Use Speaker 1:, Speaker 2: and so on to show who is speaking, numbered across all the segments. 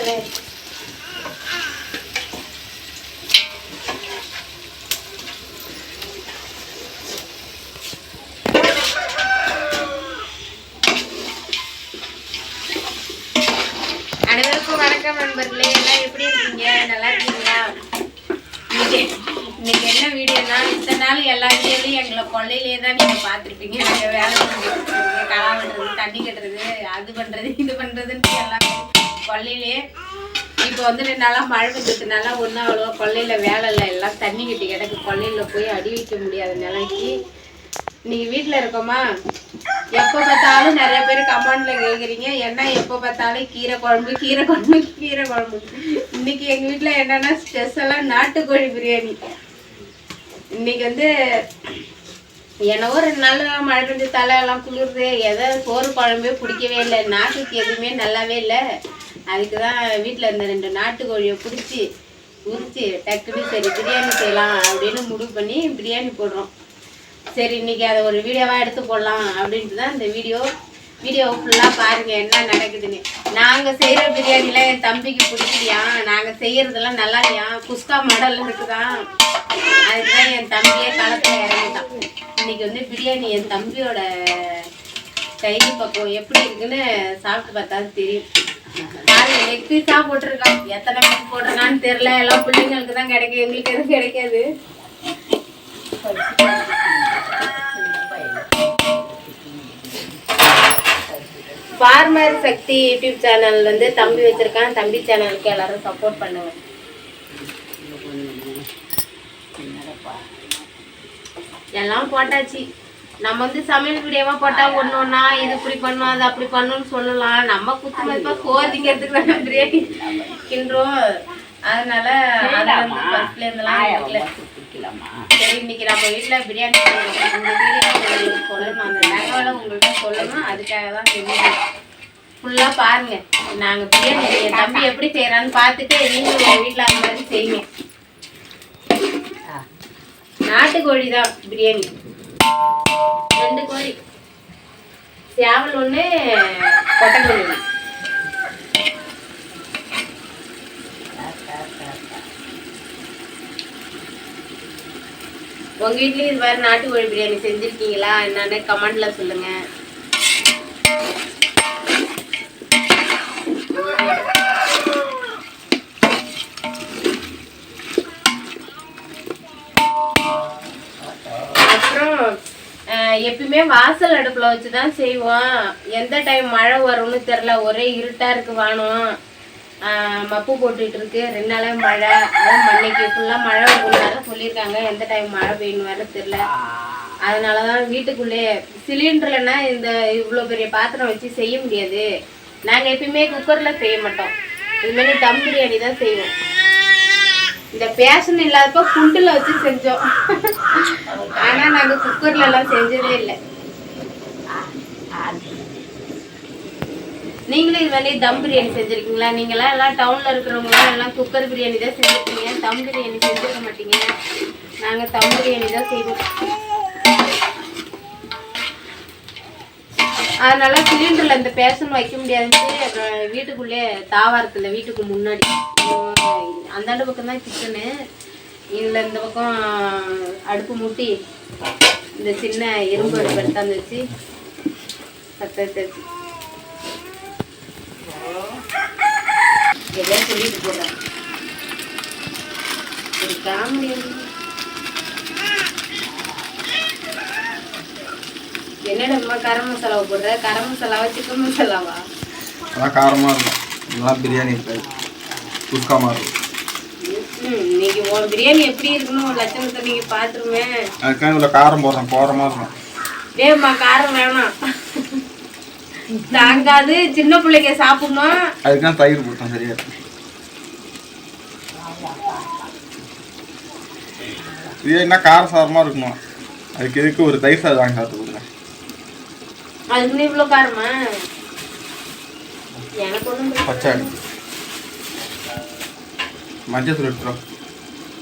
Speaker 1: வேலை. அனைவருக்கும் வணக்கம் நண்பர்களே. எல்லாம் எப்படி இருக்கீங்க? நல்லா இருக்கீங்களா? இன்னைக்கு என்ன வீடியோனா, இத்தனை நாள் எல்லா வீடியோலையும் எங்களை கொள்ளையிலே தான் நீங்கள் பார்த்துருப்பீங்க. நாங்கள் வேலை பண்ணிட்டு களா வெட்டுறது, தண்ணி கட்டுறது, அது பண்ணுறது, இது பண்ணுறதுன்ட்டு எல்லாமே கொள்ளையிலே. இப்போ வந்து 2 நாளாக மழை பெஞ்சதுனால ஒன்றும் அவ்வளோவா கொள்ளையில் வேலை இல்லை. எல்லாம் தண்ணி கட்டி கிடக்கு. கொள்ளையில் போய் அடி வைக்க முடியாத நிலைக்கு இன்னைக்கு வீட்டில் இருக்கோமா. எப்போ பார்த்தாலும் நிறைய பேர் கமெண்ட்ல கேட்குறீங்க, என்ன எப்போ பார்த்தாலும் கீரை குழம்பு கீரை குழம்பு கீரை குழம்பு. இன்னைக்கு எங்கள் வீட்டில் என்னென்னா ஸ்பெஷலாக நாட்டுக்கோழி பிரியாணி. இன்னைக்கு வந்து என்னவோ 2 நாள் மழை பெஞ்சு தலையெல்லாம் குளிர்றது, எதோ சோறு குழம்பே பிடிக்கவே இல்லை, நாட்டுக்கு எதுவுமே நல்லாவே இல்லை. அதுக்கு தான் வீட்டில் இருந்த 2 நாட்டுக்கோழியை பிடிச்சி உரிச்சு டக்குன்னு சரி பிரியாணி செய்யலாம் அப்படின்னு முடிவு பண்ணி பிரியாணி போடுறோம். சரி இன்னைக்கு அதை ஒரு வீடியோவாக எடுத்து போடலாம் அப்படின்ட்டு தான் இந்த வீடியோவை ஃபுல்லாக பாருங்கள் என்ன நடக்குதுன்னு. நாங்கள் செய்கிற பிரியாணிலாம் என் தம்பிக்கு பிடிக்கலையா, நாங்கள் செய்கிறதெல்லாம் நல்லா இல்லையா, குஸ்கா மாடலில் இருக்குதான். அதுக்கு தான் என் தம்பியே களத்தில் இறங்கிட்டான். இன்னைக்கு வந்து பிரியாணி என் தம்பியோட கை பக்கம் எப்படி இருக்குன்னு சாப்பிட்டு பார்த்தா தெரியும். லெக் பீஸாக போட்டிருக்கான். எத்தனை பீஸ் போட்டிருக்கான்னு தெரில. எல்லாம் பிள்ளைங்களுக்கு தான் கிடைக்கும், எங்களுக்கு எதுவும் கிடைக்காது. ஃபார்மர் சக்தி யூடியூப் சேனல் வந்து தம்பி வச்சிருக்கான். தம்பி சேனலுக்கு எல்லாரும் சப்போர்ட் பண்ணுங்க. எல்லாம் போட்டாச்சு. நம்ம வந்து சமையல் வீடியோவா போட்டா ஒன்று ஒன்றா இது இப்படி பண்ணுவோம் அது அப்படி பண்ணணும்னு சொல்லலாம். நம்ம குத்து மதிப்பாக சோதிங்கிறதுக்கு தான் பிரியாணி கிண்டுறோம். அதனால அதை வந்து ஃபர்ஸ்ட்ல இருந்தெல்லாம் எடுக்கல. சரி இன்னைக்கு நம்ம வீட்டில் பிரியாணி இந்த வீடியோ சொல்லணும், அந்த தகவலை உங்கள்கிட்ட சொல்லணும். அதுக்காக தான் இந்த வீடியோ ஃபுல்லாக பாருங்கள். நாங்கள் பிரியாணி என் தம்பி எப்படி செய்கிறான்னு பார்த்துட்டு நீங்களும் உங்கள் வீட்டில் அந்த மாதிரி செய்யுங்க. நாட்டுக்கோழி தான் பிரியாணி. 2 கோழி, சேவல் 1, கொட்டைக்கோழி 1. உங்கள் வீட்லேயும் இது மாதிரி நாட்டுக்கோழி பிரியாணி செஞ்சுருக்கீங்களா என்னன்னு கமெண்ட்ல சொல்லுங்க. அப்புறம் எப்பயுமே வாசல் அடுப்பில் வச்சு தான் செய்வோம். எந்த டைம் மழை வரும்னு தெரில, ஒரே இருட்டாக இருக்கு, வானம் மப்பு போட்டுட்டு இருக்கு. 2 நாளாக மழை. அதான் மண்ணைக்கு ஃபுல்லாக மழை வேறு சொல்லியிருக்காங்க. எந்த டைம் மழை பெய்யணும் வேறு தெரில. அதனால தான் வீட்டுக்குள்ளே சிலிண்டர்லன்னா இந்த இவ்வளோ பெரிய பாத்திரம் வச்சு செய்ய முடியாது. நாங்கள் எப்பயுமே குக்கரில் செய்ய மாட்டோம். இதுமாரி தம் பிரியாணி தான் செய்வோம். இந்த பேஷன் இல்லாதப்போ குண்டில் வச்சு செஞ்சோம். ஆனால் நாங்கள் குக்கர்லலாம் செஞ்சதே இல்லை. நீங்களும் இது மாதிரி தம் பிரியாணி செஞ்சுருக்கீங்களா? நீங்களாம் எல்லாம் டவுனில் இருக்கிறவங்களாம் எல்லாம் குக்கர் பிரியாணி தான் செஞ்சுருக்கீங்க, தம் பிரியாணி செஞ்சுருக்க மாட்டீங்க. நாங்கள் தம் பிரியாணி தான் செய்வோம். அதனால சிலிண்டரில் இந்த பேஷன் வைக்க முடியாதுன்ட்டு வீட்டுக்குள்ளே தாவாரத்தில் வீட்டுக்கு முன்னாடி அந்தாண்ட பக்கம் தான் கிச்சனு, இதில் இந்த பக்கம் அடுப்பு மூட்டி இந்த சின்ன இரும்பு அடுப்பு எடுத்தாந்து வச்சு பற்ற எதாவது சொல்லிட்டு போடுறேன். ஒரு காமெடி என்னடா கரம் மசாலாவை போடுற? கரம் மசாலாவா சிக்கன் மசாலாவா?
Speaker 2: அதான் காரமாக இருக்கும். நல்லா பிரியாணி இருக்காது, குஸ்கா மாதிரி.
Speaker 1: இன்னைக்கு உன் பிரியாணி எப்படி இருக்கணும் ஒரு லட்சணத்தை நீங்கள் பார்த்துருமே.
Speaker 2: அதுக்காக இவ்வளோ காரம் போடுறேன், கோரமாக இருக்கும்.
Speaker 1: வேமா காரம் வேணாம், தாங்காது. சின்ன பிள்ளைங்க சாப்பிடணும்.
Speaker 2: அதுக்காக தயிர் போட்டேன். சரியா பிரியாணினா காரம் சாரமாக இருக்கணும். அதுக்கு எதுக்கு ஒரு தயிர் சாதம் வாங்கி சாப்பிட்டு கொடுங்க.
Speaker 1: அதுக்குன்னு இவ்வளோ காரமா? எனக்கு ஒன்றும்
Speaker 2: பச்சாடி மஞ்சள் தூள் எடுத்துரும்.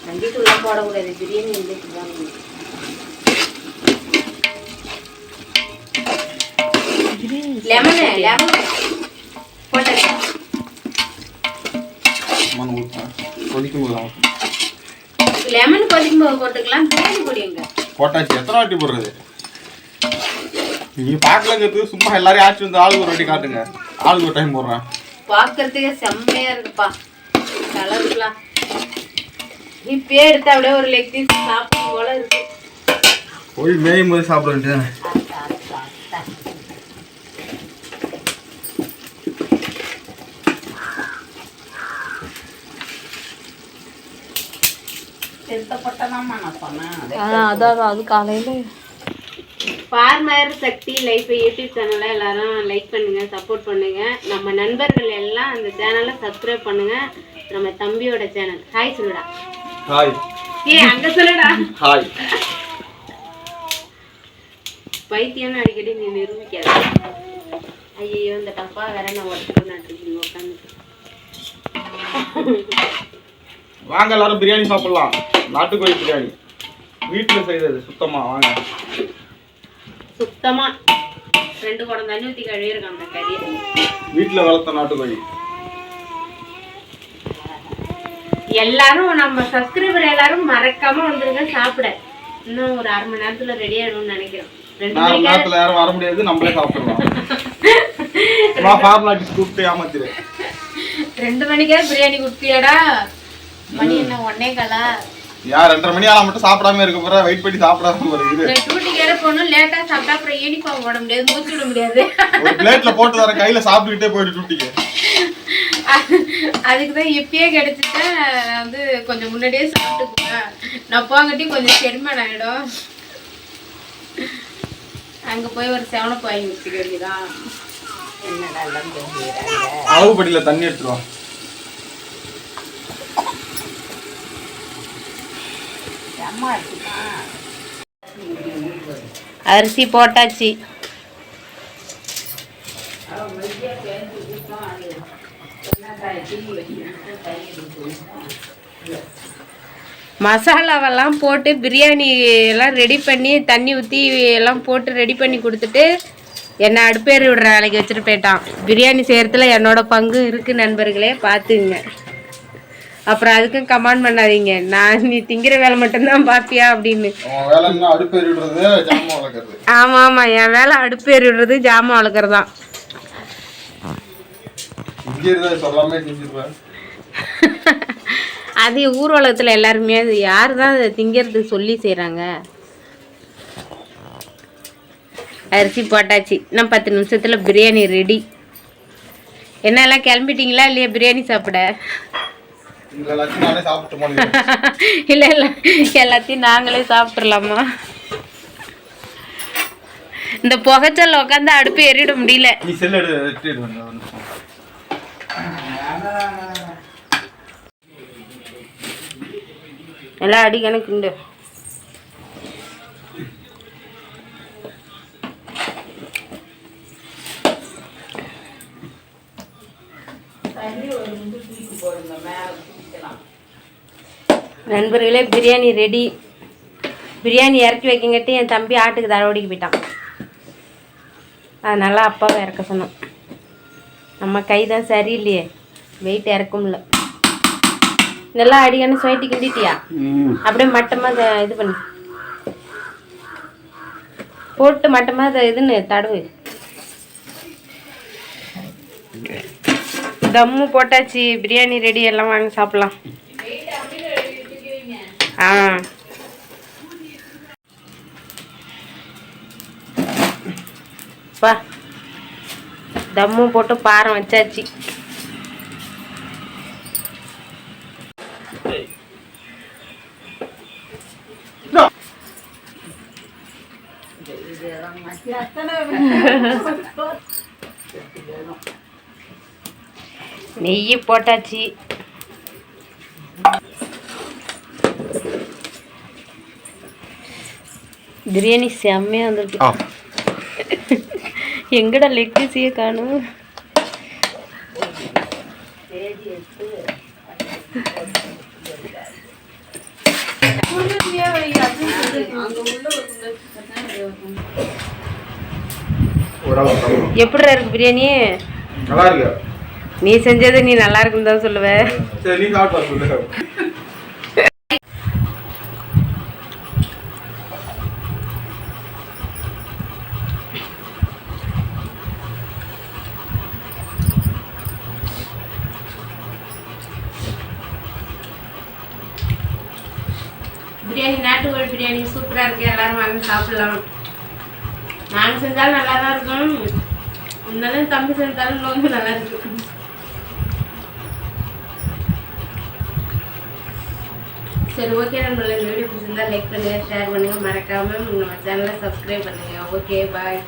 Speaker 1: மஞ்சள் தூள்லாம் போடக்கூடாது, பிரியாணி இருந்துட்டு தான். லெமன் போட்டேன்.
Speaker 2: கொதிக்கும் போது
Speaker 1: லெமன் கொதிக்கும் போது போட்டுக்கலாம். பிரியாணி பொடி எங்க
Speaker 2: போட்டாச்சு. எத்தனை வாட்டி போடுறது? நீ பார்க்கலங்கிறது சும்மா எல்லாரையும் ஆச்சு வந்து ஆளுக்கு ஒரு வாட்டி காட்டுங்க. ஆளுக்கு ஒரு டைம் போடுறேன்.
Speaker 1: பார்க்கறதுக்கே செம்மையா இருக்குப்பா கலர்லாம். இப்பயே எடுத்து அப்படியே ஒரு லெக் பீஸ் சாப்பிடும் போல இருக்கு.
Speaker 2: போய் மேயும் போது சாப்பிட வேண்டியதானே.
Speaker 1: அது காலையில ஃபார்மர் சக்தி லைஃப் யூடியூப் சேனலை எல்லாரும் லைக் பண்ணுங்க, சப்போர்ட் பண்ணுங்க. நம்ம நண்பர்கள் எல்லாம் அந்த சேனலை சப்ஸ்கிரைப் பண்ணுங்க. நம்ம தம்பியோட சேனல். ஹாய் சொல்லுடா.
Speaker 2: ஹாய்.
Speaker 1: அங்க சொல்லுடா.
Speaker 2: ஹாய்.
Speaker 1: பைத்தியம்னு அடிக்கடி நீ நிரூபிக்காத. ஐயோ இந்த டப்பா வேற நான் உடச்சுக்கணும் உட்காந்து.
Speaker 2: வாங்க எல்லாரும் பிரியாணி சாப்பிடலாம். நாட்டுக்கோழி பிரியாணி வீட்டில் செய்யறது சுத்தமா. வாங்க
Speaker 1: சுத்தமா 2 குடம் தண்ணி ஊற்றி கழுவிருக்காங்க அந்த கறியை.
Speaker 2: வீட்டில் வளர்த்த நாட்டுக்கோழி.
Speaker 1: எல்லாரும் நம்ம சப்ஸ்கிரைபர் எல்லாரும் மறக்காம வந்துருங்க சாப்பிட. இன்னும் ஒரு 1/2 மணி நேரத்துல ரெடி ஆயிடும்னு நினைக்கிறோம். 2 மணி
Speaker 2: நேரத்துல யாரும் வர முடியாது, நம்மளே சாப்பிடலாம். நான் ஃபார்மாலிட்டி கூப்பிட்டு ஏமாத்திரு.
Speaker 1: 2 மணிக்கே பிரியாணி குடுப்பியாடா? மணி என்ன 1:15?
Speaker 2: யார் 2:30 மணி ஆனா மட்டும் சாப்பிடாம இருக்க போற? வெயிட் பண்ணி சாப்பிடாம வருது.
Speaker 1: டியூட்டிக்கு ஏற போகணும். லேட்டா சாப்பிட்டா அப்புறம் யூனிஃபார்ம் போட முடியாது, மூச்சு விட முடியாது.
Speaker 2: ஒரு பிளேட்ல போட்டு தர கையில சாப்பிட்டுக்கிட்டே போயிட்டு டியூட்டிக்கு.
Speaker 1: அதுக்குதான் இப்பயே கிடைச்சிட்டா வந்து கொஞ்சம் முன்னாடியே சாப்பிட்டுக்குவேன். நான் போங்கட்டி கொஞ்சம் செரிமன் ஆயிடும். அங்க போய் ஒரு 7 வாங்கி வச்சுக்க வேண்டியதான். என்னடா
Speaker 2: அளவு படியில தண்ணி எடுத்துருவோம்.
Speaker 1: அரிசி போட்டாச்சு. மசாலாவெல்லாம் போட்டு பிரியாணி எல்லாம் ரெடி பண்ணி தண்ணி ஊற்றி எல்லாம் போட்டு ரெடி பண்ணி கொடுத்துட்டு என்னை அடுப்பேறி விடுற வேலைக்கு வச்சுட்டு போயிட்டான். பிரியாணி செய்கிறதுல என்னோட பங்கு இருக்குது நண்பர்களே, பார்த்துங்க. அப்புறம் அதுக்கும் கமெண்ட் பண்ணாதீங்க, நான் நீ திங்கிற வேலை மட்டும்தான் பார்ப்பியா அப்படின்னு. ஆமாம் ஆமாம், என் வேலை அடுப்பேறி விடுறது ஜாமான் வளர்க்குறது தான். அது ஊர் உலகத்தில் எல்லாருமே யார் தான் அதை திங்கிறதுக்கு சொல்லி செய்கிறாங்க. அரிசி போட்டாச்சு. இன்னும் 10 நிமிஷத்தில் பிரியாணி ரெடி. என்னெல்லாம் கிளம்பிட்டீங்களா இல்லையா பிரியாணி சாப்பிட? இல்லை இல்லை, எல்லாத்தையும் நாங்களே சாப்பிட்றலாமா? இந்த புகைச்சல் உட்காந்து அடுப்பு எறிட முடியல. எல்லாம் அடி கணக்குண்டு. நண்பர்களே, பிரியாணி ரெடி. பிரியாணி இறக்கி வைக்கங்காட்டி என் தம்பி ஆட்டுக்கு தடவடிக்கு போயிட்டான். அதனால அப்பாவை இறக்க சொன்னோம். நம்ம கை தான் சரியில்லையே, வெயிட் இறக்கும்ல. நல்லா அடிக்கான ஸ்வைட்டி கிண்டிட்டியா? அப்படியே மட்டமாக இது பண்ணி போட்டு மட்டமாக இதுன்னு தடவு. தம்மு போட்டாச்சு. பிரியாணி ரெடி. எல்லாம் வாங்கி சாப்பிட்லாம். ஆ பா, தம்மு போட்டு பாரம் வச்சாச்சு. நெய் போட்டாச்சு. பிரியாணி செம்மையா வந்துருக்கு. எங்கடா லெக் பீஸையே காணும். எப்படிடா இருக்கு பிரியாணி?
Speaker 2: நல்லா இருக்கு.
Speaker 1: நீ செஞ்சது நீ நல்லா இருக்குன்னு தான் சொல்லுவ.
Speaker 2: சரி நீ சாப்பிட்டு சொல்லு.
Speaker 1: பிரியாணி நாட்டுக்கோழி பிரியாணி சூப்பராக இருக்குது. எல்லாரும் வாங்க சாப்பிடலாம். நாங்கள் செஞ்சாலும் நல்லா தான் இருக்கும். இருந்தாலும் தம்பி செஞ்சாலும் ரொம்ப நல்லா இருக்கு. சரி ஓகே, நம்மள இந்த வீடியோ பிடிச்சிருந்தா லைக் பண்ணுங்கள், ஷேர் பண்ணுங்கள், மறக்காமல் நம்ம சேனலை சப்ஸ்கிரைப் பண்ணுங்கள். Okay bye.